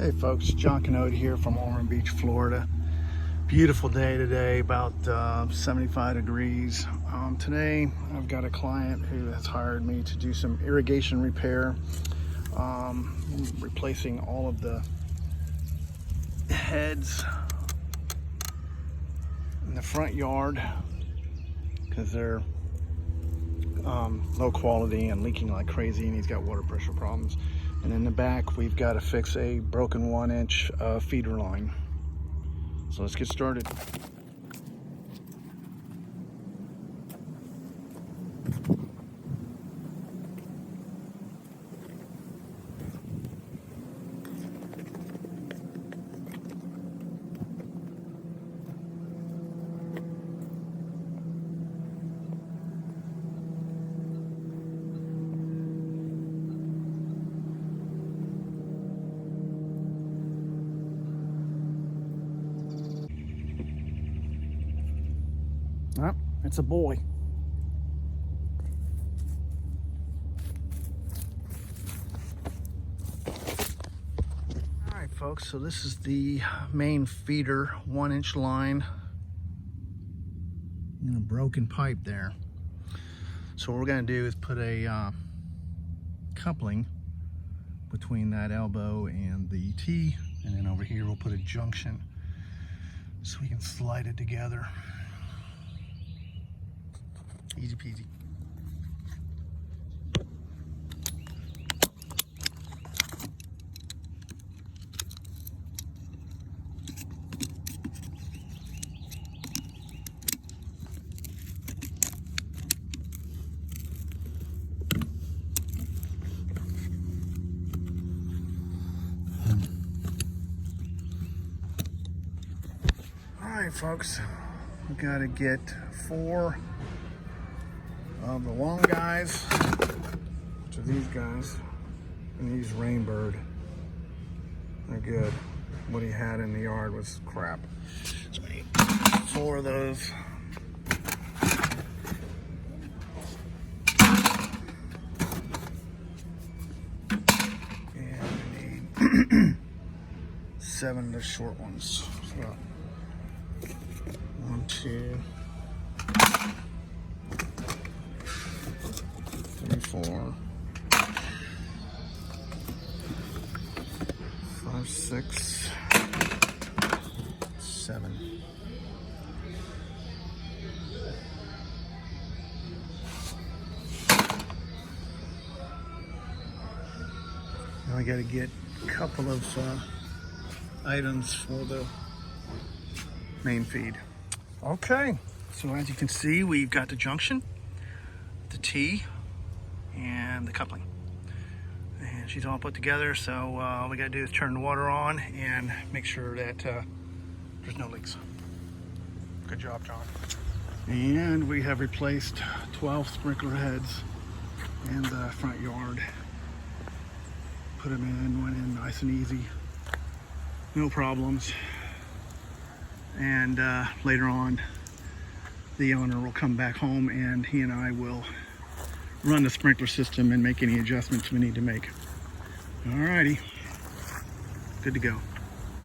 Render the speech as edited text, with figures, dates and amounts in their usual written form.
Hey folks, John Canode here from Ormond Beach, Florida. Beautiful day today, about 75 degrees. Today I've got a client who has hired me to do some irrigation repair, replacing all of the heads in the front yard because they're low quality and leaking like crazy, and he's got water pressure problems. And in the back, we've got to fix a broken 1-inch feeder line. So let's get started. Oh, it's a boy. All right, folks, so this is the main feeder 1-inch line and a broken pipe there. So what we're gonna do is put a coupling between that elbow and the T, and then over here we'll put a junction so we can slide it together. Easy peasy. All right, folks, we gotta get 4 of the long guys, which are these guys, and these Rainbird. They're good. What he had in the yard was crap. So I need 4 of those. And we need 7 of the short ones. So 1, 2, 3, 4, 5, 6, 7. Now I got to get a couple of items for the main feed. Okay, so as you can see, we've got the junction, the T, and the coupling, and she's all put together. So all we got to do is turn the water on and make sure that there's no leaks. Good job, John. And we have replaced 12 sprinkler heads in the front yard. Put them in, went in nice and easy, no problems. And later on, the owner will come back home and he and I will run the sprinkler system and make any adjustments we need to make. Alrighty, good to go.